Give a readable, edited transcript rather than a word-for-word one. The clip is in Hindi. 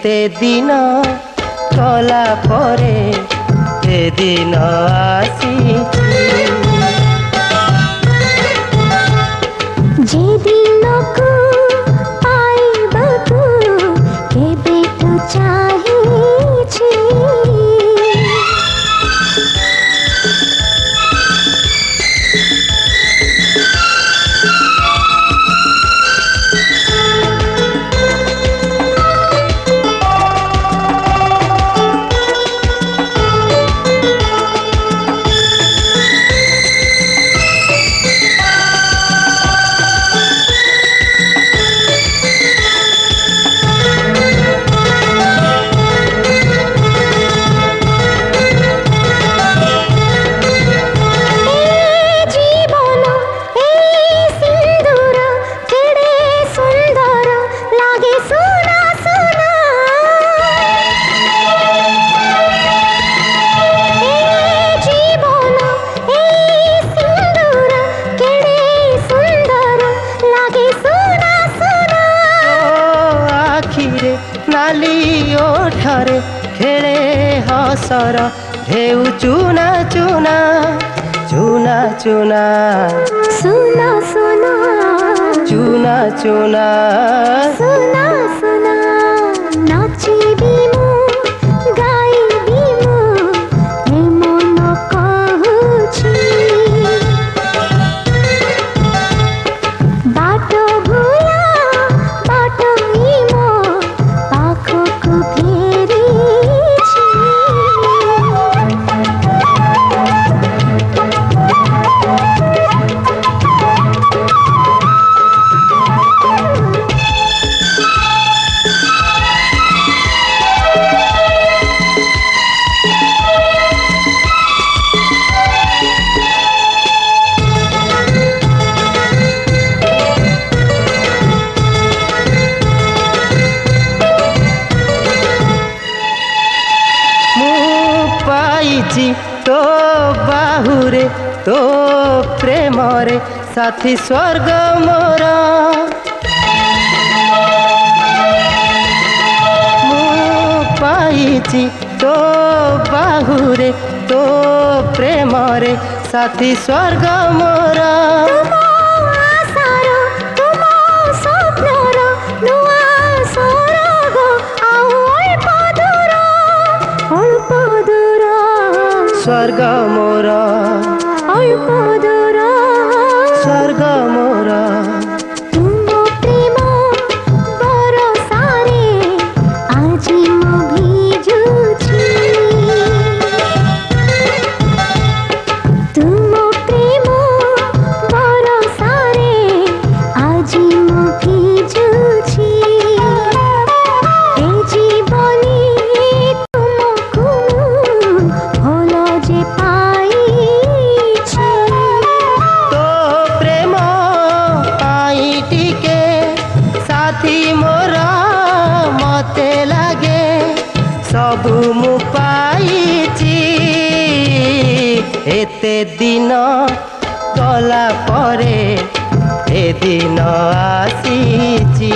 एते दिन कला परे ए दिन आसीची जे दिन को पाइबकु केबेठु चाहिछि नाली ओठरे खेले हसर ढेउ चुना चुना चुना चुना सुना सुना चुना चुना सुना सुना नाचिबी मु गाइबी मु ए मन कहुछि बाटो भुला बाटो इमो पाखको फेरिछि तो बाहुरे तो प्रेम रे साथी स्वर्ग मोर पाइछि तो बाहुरे तो प्रेम रे साथी स्वर्ग मोर स्वर्ग मोर अल्प दूर स्वर्ग मोर तुम प्रेम बरसारे आजी मु भिजुछि तुम प्रेम बरसारे आजी मु भिजुछि ए जीवनी तुमको भोला जे पाइछि तो प्रेम पाई टिके साथी मोर मते लागे सबु मु पाइछि एते दिन गला परे ए दिन आसीछि।